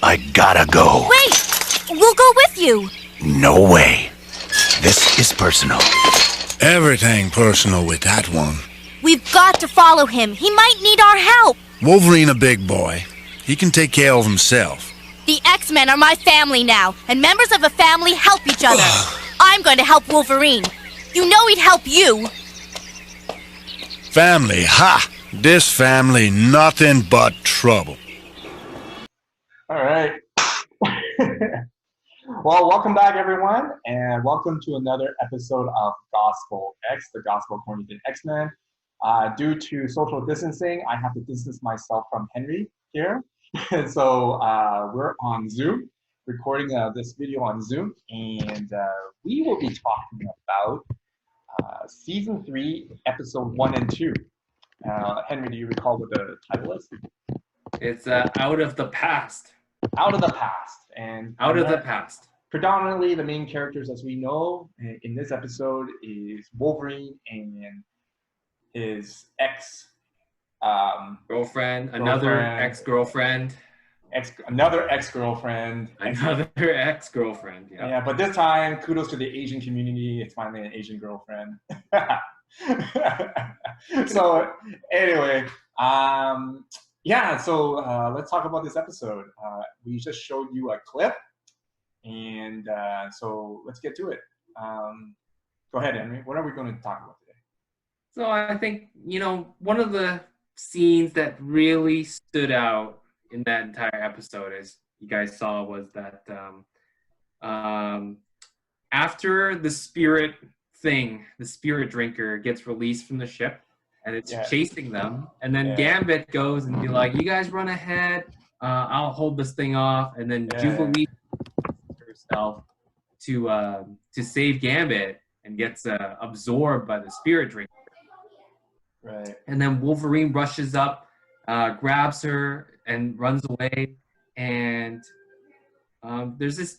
I gotta go. Wait! We'll go with you. No way. This is personal. Everything personal with that one. We've got to follow him. He might need our help. Wolverine a big boy. He can take care of himself. The X-Men are my family now, and members of a family help each other. I'm going to help Wolverine. You know he'd help you. Family, ha! This family, nothing but trouble. All right. Well, welcome back, everyone, and welcome to another episode of GospelX, the Gospel-Oriented X-Men. Due to social distancing, I have to distance myself from Henry here. So we're on Zoom, recording this video on Zoom, and we will be talking about Season 3, Episode 1 and 2. Henry, do you recall what the title is? It's Out of the Past. Out of the Past. And Out of the Past. Predominantly, the main characters, as we know, in this episode is Wolverine and his girlfriend, another ex-girlfriend. Another ex-girlfriend. Another ex-girlfriend, yeah. Yeah, but this time, kudos to the Asian community. It's finally an Asian girlfriend. So, anyway, let's talk about this episode. We just showed you a clip, and so let's get to it. Go ahead, Henry. What are we going to talk about today? So I think, one of the scenes that really stood out in that entire episode, as you guys saw, was that after the spirit drinker gets released from the ship, and it's chasing them, and then Gambit goes and be like, you guys run ahead, I'll hold this thing off, and then Jubilee herself to save Gambit and gets absorbed by the spirit drinker. Right. And then Wolverine rushes up, grabs her, and runs away. And there's this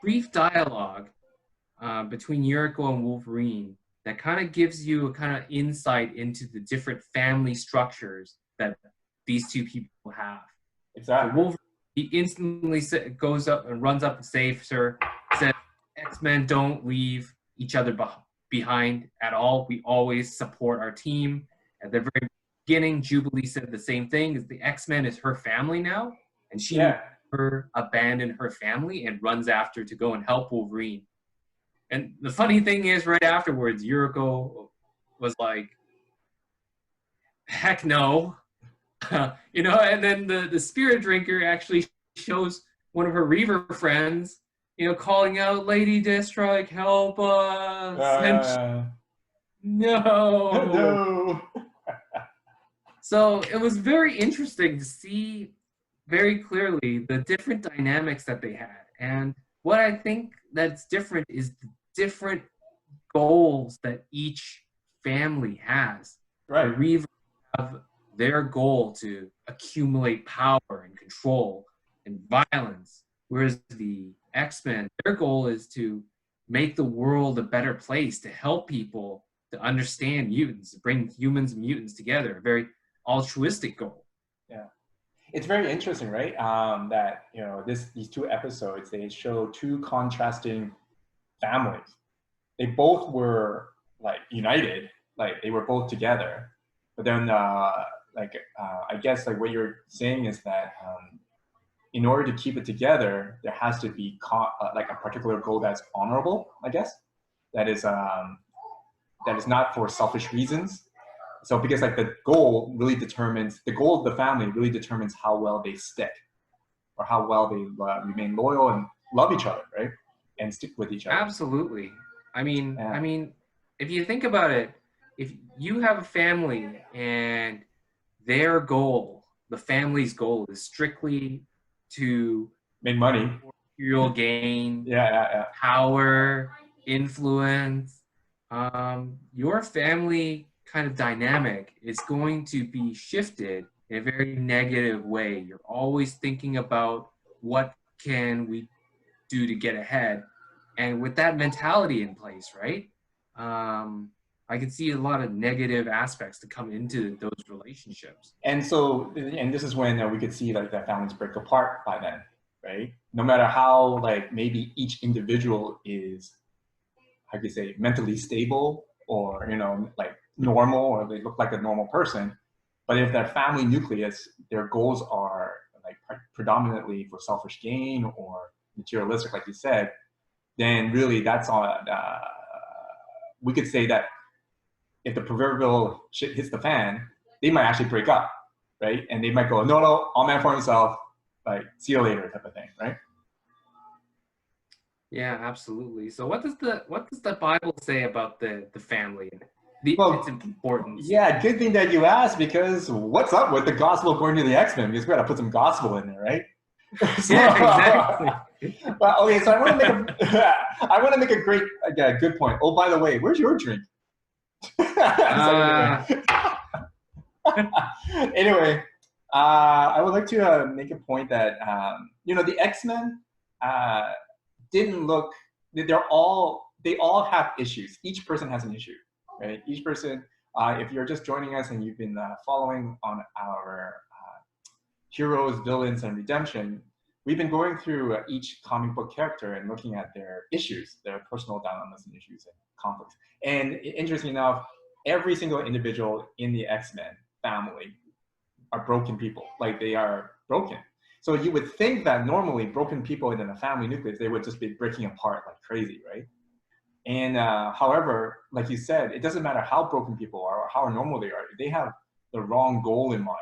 brief dialogue between Yuriko and Wolverine that kind of gives you a kind of insight into the different family structures that these two people have. Exactly. So Wolverine, he instantly goes up and runs up and saves her, says, X-Men don't leave each other behind at all. We always support our team. At the very beginning, Jubilee said the same thing, is the X-Men is her family now, and she never abandoned her family and runs after to go and help Wolverine. And the funny thing is, right afterwards, Yuriko was like, heck no. And then the spirit drinker actually shows one of her Reaver friends, calling out, Lady Deathstrike, help us. No. So it was very interesting to see very clearly the different dynamics that they had. And what I think that's different is the different goals that each family has. Right. The Reavers have their goal to accumulate power and control and violence, whereas the X-Men, their goal is to make the world a better place, to help people to understand mutants, to bring humans and mutants together, a very altruistic goal. Yeah. It's very interesting, right? That, these two episodes, they show two contrasting families. They both were united, they were both together. But then, I guess what you're saying is that in order to keep it together, there has to be a particular goal that's honorable, I guess. That is not for selfish reasons. So because the goal of the family really determines how well they stick, or how well they remain loyal and love each other, right? And stick with each other. Absolutely. I mean, if you think about it, if you have a family and their goal, the family's goal, is strictly to make money, material gain, power, influence, your family kind of dynamic is going to be shifted in a very negative way. You're always thinking about what can we do to get ahead. And with that mentality in place, right? I can see a lot of negative aspects to come into those relationships. And so, and this is when we could see the families break apart by then. right? No matter how like maybe each individual is, how do you say, mentally stable or, like normal, or they look like a normal person. But if their family nucleus, their goals are like predominantly for selfish gain or materialistic, like you said, then really that's on, we could say that if the proverbial shit hits the fan, they might actually break up, right? And they might go, no, all man for himself, like, see you later type of thing, right? Yeah, absolutely. So what does the Bible say about the family and its importance? Yeah, good thing that you asked, because what's up with the gospel according to the X-Men? Because we got to put some gospel in there, right? So, yeah, exactly. But okay, so I want to make a good point. Oh, by the way, where's your drink? Anyway, I would like to make a point that the X-Men didn't look. They all have issues. Each person has an issue, right? Each person. If you're just joining us and you've been following on our heroes, villains, and redemption, we've been going through each comic book character and looking at their issues, their personal dilemmas and issues and conflicts. And interestingly enough, every single individual in the X-Men family are broken people. Like, they are broken. So you would think that normally broken people in a family nucleus, they would just be breaking apart like crazy, right? And however, like you said, it doesn't matter how broken people are or how normal they are. If they have the wrong goal in mind,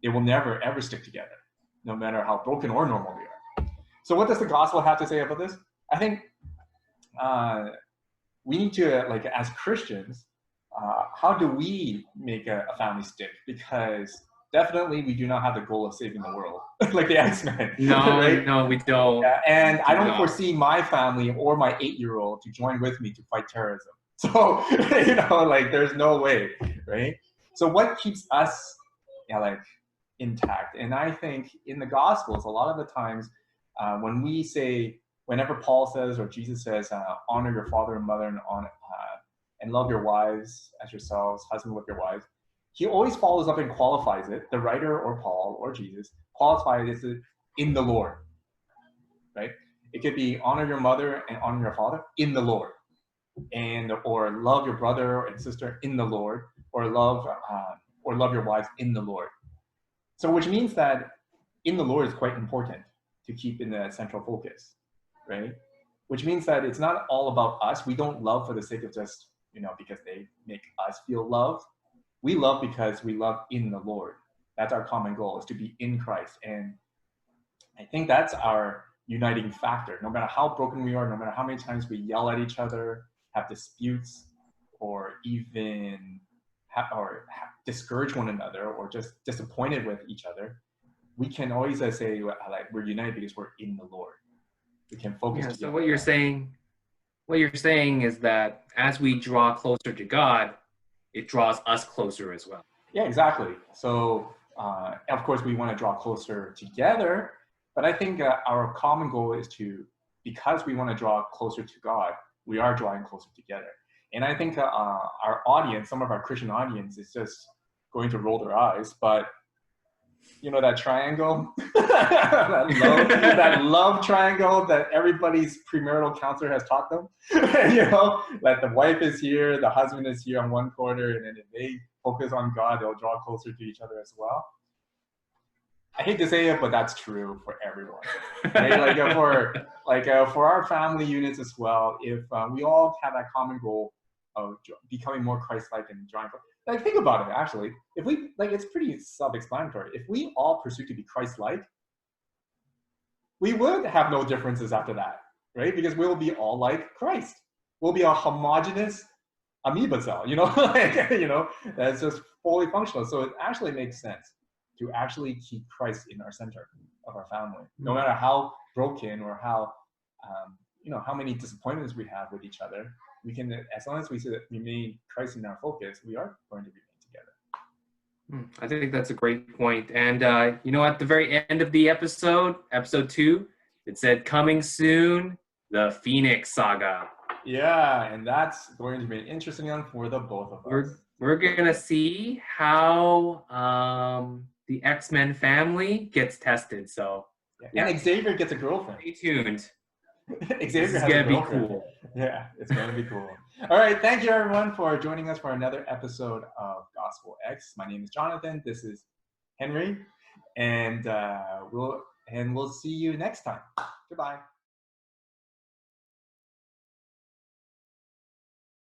they will never, ever stick together, no matter how broken or normal they are. So what does the gospel have to say about this? I think we need to, like, as Christians, how do we make a family stick? Because definitely we do not have the goal of saving the world like the X-Men. No, right? no, we don't. Yeah, and I don't foresee my family or my 8-year-old to join with me to fight terrorism. So, like, there's no way, right? So what keeps us, like, intact? And I think in the Gospels, a lot of the times when we say, whenever Paul says or Jesus says, honor your father and mother and love your wives as yourselves, husband with your wives, he always follows up and qualifies it. The writer or Paul or Jesus qualifies it in the Lord, right? It could be honor your mother and honor your father in the Lord, or love your brother and sister in the Lord, or love your wives in the Lord. So, which means that in the Lord is quite important to keep in the central focus, right? Which means that it's not all about us. We don't love for the sake of just, because they make us feel loved. We love because we love in the Lord. That's our common goal, is to be in Christ. And I think that's our uniting factor. No matter how broken we are, no matter how many times we yell at each other, have disputes, or even discourage one another, or just disappointed with each other, we can always say, like, we're united because we're in the Lord. We can focus together. So what you're saying is that as we draw closer to God, it draws us closer as well. Yeah, exactly. So, of course, we want to draw closer together, but I think our common goal is because we want to draw closer to God, we are drawing closer together. And I think our audience, some of our Christian audience, is just going to roll their eyes, but that triangle, that love triangle that everybody's premarital counselor has taught them, like the wife is here, the husband is here on one corner, and then if they focus on God, they'll draw closer to each other as well. I hate to say it, but that's true for everyone. Right? For our family units as well, if we all have that common goal of becoming more Christ-like and drawing closer. Like, think about it, actually. If we, it's pretty self-explanatory. If we all pursue to be Christ-like, we would have no differences after that, right? Because we'll be all like Christ. We'll be a homogeneous amoeba cell, that's just fully functional. So it actually makes sense to actually keep Christ in our center of our family. No matter how broken or how, how many disappointments we have with each other, we can, as long as we remain Christ in our focus, we are going to remain together. I think that's a great point. And, at the very end of the episode 2, it said, coming soon, the Phoenix Saga. Yeah, and that's going to be an interesting one for the both of us. We're going to see how the X-Men family gets tested. So Yeah. And Xavier gets a girlfriend. Stay tuned. Xavier This is has gonna a be girlfriend. cool. Yeah, it's going to be cool. All right. Thank you, everyone, for joining us for another episode of Gospel X. My name is Jonathan. This is Henry. And we'll see you next time. Goodbye.